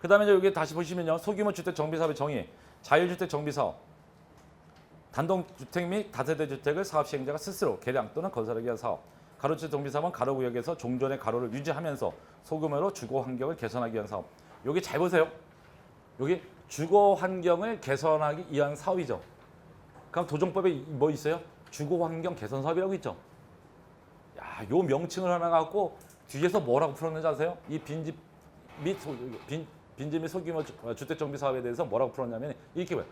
그 다음에 여기 다시 보시면요. 소규모 주택 정비사업의 정의. 자율주택 정비사업. 단독주택 및 다세대 주택을 사업 시행자가 스스로 개량 또는 건설하기 위한 사업. 가로주택 정비사업은 가로구역에서 종전의 가로를 유지하면서 소규모로 주거 환경을 개선하기 위한 사업. 여기 잘 보세요. 여기 주거 환경을 개선하기 위한 사업이죠. 그럼 도정법에 뭐 있어요? 주거 환경 개선 사업이라고 있죠. 야, 요 명칭을 하나 갖고 뒤에서 뭐라고 풀었는지 아세요? 이 빈집 및 소규모 주택 정비 사업에 대해서 뭐라고 풀었냐면 이렇게 봐요.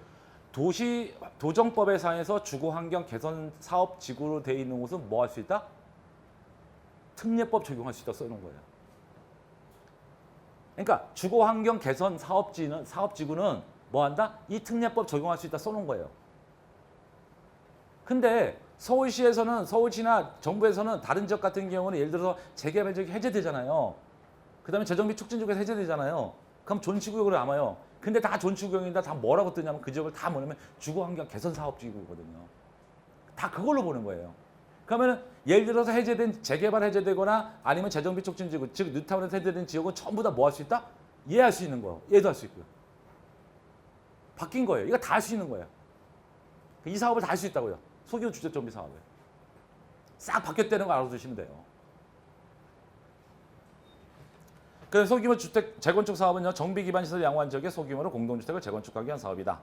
도정법에 상해서 주거 환경 개선 사업 지구로 돼 있는 곳은 뭐 할 수 있다? 특례법 적용할 수 있다 써놓은 거예요. 그러니까 주거 환경 개선 사업지구는 뭐 한다? 이 특례법 적용할 수 있다 써놓은 거예요. 근데 서울시나 정부에서는 다른 지역 같은 경우는 예를 들어서 재개발 지역이 해제되잖아요. 그다음에 재정비 촉진 지역에서 해제되잖아요. 그럼 존치구역으로 남아요. 근데 다 존치구역인데 다 뭐라고 뜨냐면 그 지역을 다 뭐냐면 주거환경 개선 사업지구거든요. 다 그걸로 보는 거예요. 그러면은 예를 들어서 재개발 해제되거나 아니면 재정비 촉진 지구, 즉 뉴타운에서 해제된 지역은 전부 다 뭐 할 수 있다? 이해할 수 있는 거예요. 얘도 할 수 있고요. 바뀐 거예요. 이거 다 할 수 있는 거예요. 이 사업을 다 할 수 있다고요. 소규모 주택 정비 사업을. 싹 바뀌었다는 거 알아두시면 돼요. 그래서 소규모 주택 재건축 사업은요. 정비 기반 시설 양호한 지역에 소규모로 공동주택을 재건축하기 위한 사업이다.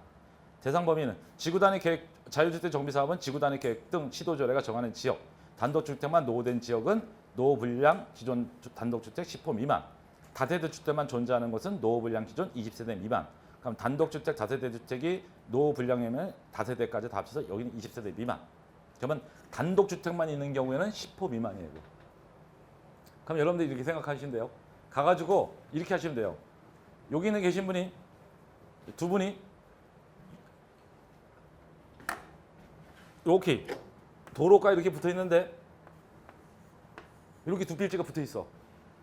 대상 범위는 지구 단위 계획, 자율주택 정비 사업은 지구 단위 계획 등 시도조례가 정하는 지역, 단독주택만 노후된 지역은 노후 불량 기존 단독주택 10호 미만, 다세대 주택만 존재하는 곳은 노후 불량 기존 20세대 미만. 그럼 단독주택, 다세대 주택이 노후 불량이면 다세대까지 다 합쳐서 여기는 20세대 미만. 그러면 단독주택만 있는 경우에는 10호 미만이에요. 그럼 여러분들 이렇게 생각하시면 돼요. 가가지고 이렇게 하시면 돼요. 여기는 계신 분이 두 분이 이렇게 도로가 이렇게 붙어 있는데 이렇게 두 필지가 붙어 있어.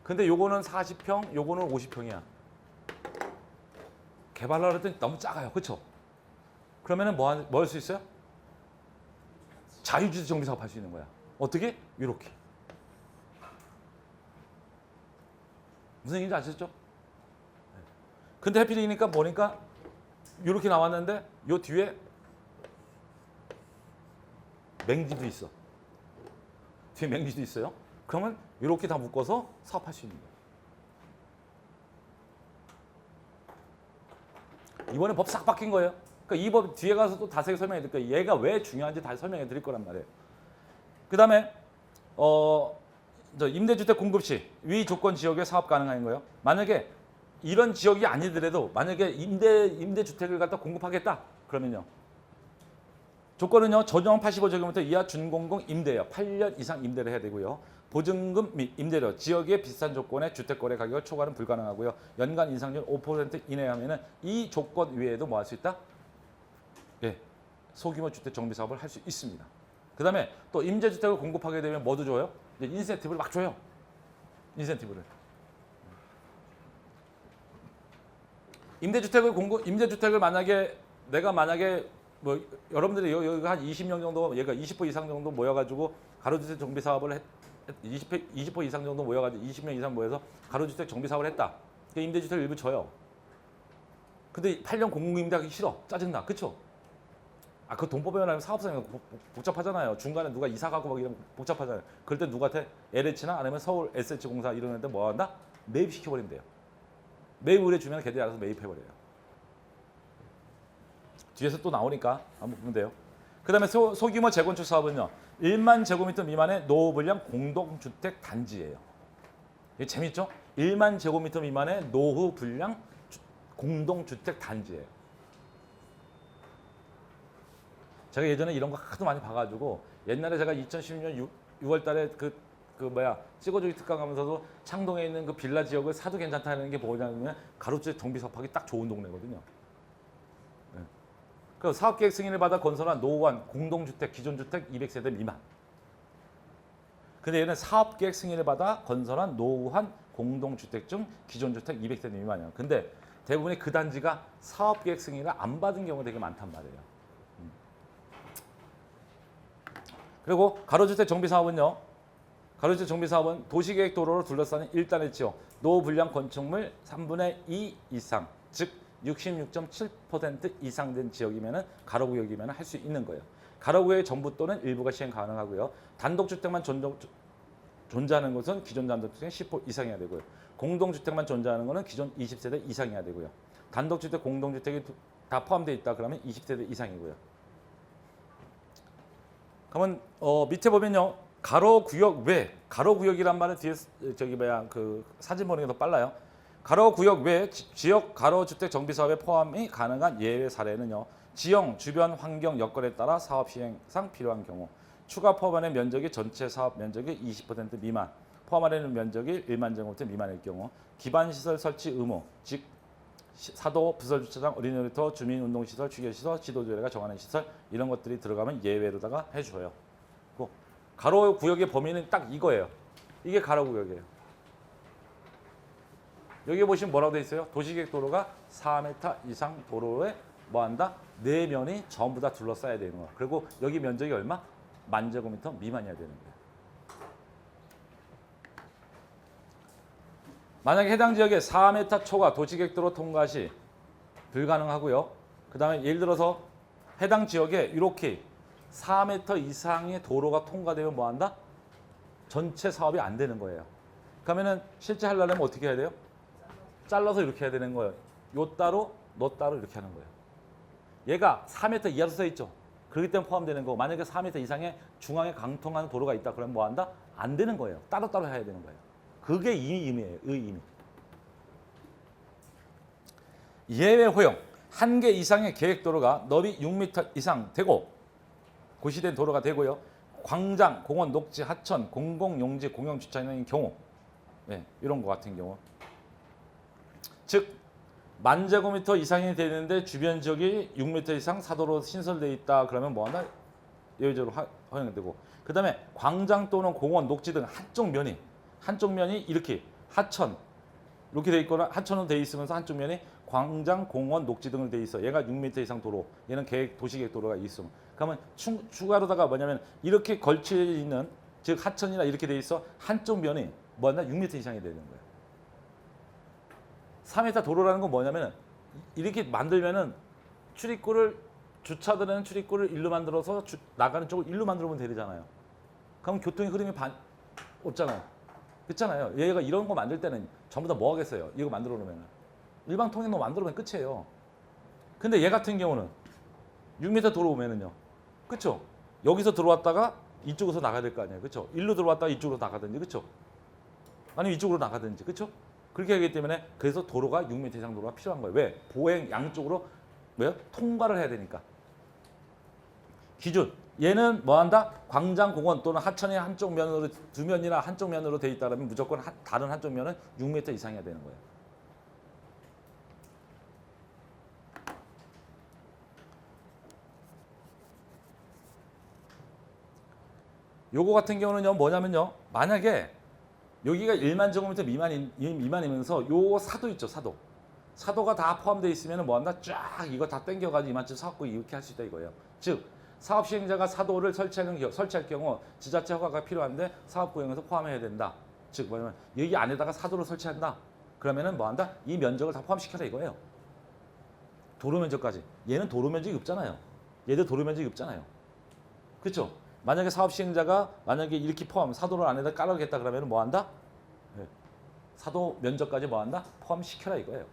근데 요거는 40평, 요거는 50평이야. 개발하려 했더니 너무 작아요. 그렇죠? 그러면은 뭐 할 수 있어요? 자유주택 정비 사업 할 수 있는 거야. 어떻게? 이렇게. 무슨 얘기인지 아시죠? 근데 해필이니까 보니까 이렇게 나왔는데 요 뒤에 맹지도 있어. 뒤에 맹지도 있어요. 그러면 이렇게 다 묶어서 사업할 수 있는 거예요. 이번에 법 싹 바뀐 거예요. 그러니까 이 법 뒤에 가서 또 자세히 설명해 드릴 거예요. 얘가 왜 중요한지 다 설명해 드릴 거란 말이에요. 그 다음에 임대주택 공급 시 위 조건 지역에 사업 가능한 거예요. 만약에 이런 지역이 아니더라도 만약에 임대주택을 갖다 공급하겠다 그러면요. 조건은요. 전용 85제곱미터 이하 준공공 임대예요. 8년 이상 임대를 해야 되고요. 보증금 및 임대료, 지역의 비싼 조건의 주택거래 가격을 초과는 불가능하고요. 연간 인상률 5% 이내에 하면은 이 조건 외에도 뭐 할 수 있다? 예, 소규모 주택 정비 사업을 할 수 있습니다. 그 다음에 또 임대주택을 공급하게 되면 뭐도 줘요? 이제 인센티브를 막 줘요. 인센티브를. 임대주택을 만약에 내가 뭐 여러분들이 여기 한 20명 정도, 얘가 20% 이상 정도 모여가지고 가로주택 정비 사업을 20% 이상 정도 모여가지고 20명 이상 모여서 가로주택 정비 사업을 했다. 임대주택을 일부 줘요. 근데 8년 공공임대하기 싫어. 짜증나. 그쵸? 그 돈법에 의하면 사업성이 복잡하잖아요. 중간에 누가 이사 가고 막 이러면 복잡하잖아요. 그럴 때 누구한테 LH나 아니면 서울 SH공사 이런 데뭐 한다? 매입시켜버리면 돼요. 매입 의뢰 주면 걔들이 알아서 매입해버려요. 뒤에서 또 나오니까 한번 보면 돼요. 그 다음에 소규모 재건축 사업은요. 1만 제곱미터 미만의 노후 불량 공동주택 단지예요. 이게 재밌죠? 1만 제곱미터 미만의 노후 불량 공동주택 단지예요. 제가 예전에 이런 거 하도 많이 봐가지고 옛날에 제가 2016년 6월 달에 찍어주기 특강 하면서도 창동에 있는 그 빌라 지역을 사도 괜찮다는 게 뭐냐면 가로주택 정비 사업하기 딱 좋은 동네거든요. 네. 그 사업계획 승인을 받아 건설한 노후한 공동주택 기존주택 200세대 미만. 근데 얘는 사업계획 승인을 받아 건설한 노후한 공동주택 중 기존주택 200세대 미만이에요. 근데 대부분의 그 단지가 사업계획 승인을 안 받은 경우가 되게 많단 말이에요. 그리고 가로주택 정비 사업은요. 가로주택 정비사업은 도시계획 도로를 둘러싸는 일단의 지역, 노후불량 건축물 3분의 2 이상, 즉 66.7% 이상 된 지역이면 가로구역이면 할 수 있는 거예요. 가로구역의 전부 또는 일부가 시행 가능하고요. 단독주택만 존재하는 것은 기존 단독주택의 10% 이상이어야 되고요. 공동주택만 존재하는 것은 기존 20세대 이상이어야 되고요. 단독주택, 공동주택이 다 포함되어 있다 그러면 20세대 이상이고요. 그러면 밑에 보면요. 가로구역 외, 가로구역이란 말은 뒤에 그 사진 보는 게 더 빨라요. 가로구역 외 지역 가로주택 정비사업에 포함이 가능한 예외 사례는요. 지형, 주변 환경 여건에 따라 사업 시행상 필요한 경우, 추가 포함하는 면적이 전체 사업 면적의 20% 미만, 포함하는 면적이 1만 제곱미터 미만일 경우, 기반시설 설치 의무, 즉 사도, 부설주차장, 어린이놀이터, 주민운동시설, 휴게시설, 지도조례가 정하는 시설 이런 것들이 들어가면 예외로다가 해줘요. 가로구역의 범위는 딱 이거예요. 이게 가로구역이에요. 여기 보시면 뭐라고 돼 있어요? 도시계획 도로가 4m 이상 도로에 뭐한다? 네 면이 전부 다 둘러싸야 되는 거야. 그리고 여기 면적이 얼마? 10,000제곱미터 미만이어야 되는 거예요. 만약에 해당 지역에 4m 초과 도시계획 도로 통과 시 불가능하고요. 그 다음에 예를 들어서 해당 지역에 이렇게 4m 이상의 도로가 통과되면 뭐한다? 전체 사업이 안 되는 거예요. 그러면은 실제 하려면 어떻게 해야 돼요? 잘라서 이렇게 해야 되는 거예요. 요 따로, 너 따로 이렇게 하는 거예요. 얘가 4m 이하로 써 있죠. 그렇기 때문에 포함되는 거고, 만약에 4m 이상의 중앙에 강통하는 도로가 있다 그러면 뭐한다? 안 되는 거예요. 따로따로 해야 되는 거예요. 그게 의미예요. 의미. 예외 허용. 1개 이상의 계획도로가 너비 6m 이상 되고 고시된 도로가 되고요. 광장, 공원, 녹지, 하천, 공공용지, 공영주차장의 경우, 네, 이런 거 같은 경우, 즉 10,000제곱미터 이상이 되는데 주변 지역이 6m 이상 사도로 신설되어 있다 그러면 뭐하나? 예외적으로 허용되고, 그 다음에 광장 또는 공원, 녹지 등 한쪽 면이 이렇게 하천 이렇게 돼 있거나 하천으로 돼 있으면서 한쪽 면이 광장, 공원, 녹지 등으로 돼 있어. 얘가 6m 이상 도로, 얘는 도시계획 도로가 있음. 그러면 추가로다가 뭐냐면 이렇게 걸쳐 있는, 즉 하천이나 이렇게 돼 있어. 한쪽 면이 뭐냐? 6m 이상이 되는 거예요. 3m 도로라는 건 뭐냐면 이렇게 만들면은 출입구를, 주차되는 출입구를 일로 만들어서 나가는 쪽을 일로 만들어 보면 되잖아요. 그럼 교통의 흐름이 없잖아요. 그렇잖아요. 얘가 이런 거 만들 때는 전부 다 뭐 하겠어요? 이거 만들어 놓으면 일방 통행로 만들어 놓으면 끝이에요. 근데 얘 같은 경우는 6m 도로 오면은요. 그렇죠? 여기서 들어왔다가 이쪽에서 나가야 될 거 아니에요. 그렇죠? 일로 들어왔다가 이쪽으로 나가든지, 그렇죠? 아니면 이쪽으로 나가든지, 그렇죠? 그렇게 하기 때문에 그래서 도로가 6m 이상 도로가 필요한 거예요. 왜? 보행 양쪽으로 왜요? 통과를 해야 되니까. 기준. 얘는 뭐 한다? 광장, 공원 또는 하천의 한쪽 면으로, 두 면이나 한쪽 면으로 돼 있다면 무조건 다른 한쪽 면은 6m 이상이어야 되는 거예요. 요거 같은 경우는요, 뭐냐면요. 만약에 여기가 1만 제곱미터 미만이면서 요 사도 있죠, 사도. 사도가 다 포함되어 있으면 뭐 한다? 쫙 이거 다 땡겨가지고 이만큼 사갖고 이렇게 할 수 있다 이거예요. 즉, 사업 시행자가 사도를 설치할 경우 지자체 허가가 필요한데 사업구역에서 포함해야 된다. 즉, 뭐냐면 여기 안에다가 사도를 설치한다. 그러면은 뭐 한다? 이 면적을 다 포함시켜라 이거예요. 도로 면적까지. 얘는 도로 면적이 없잖아요. 얘도 도로 면적이 없잖아요. 그렇죠? 만약에 사업 시행자가 만약에 이렇게 사도를 안에다 깔아야겠다 그러면 뭐 한다? 네. 사도 면적까지 뭐 한다? 포함시켜라 이거예요.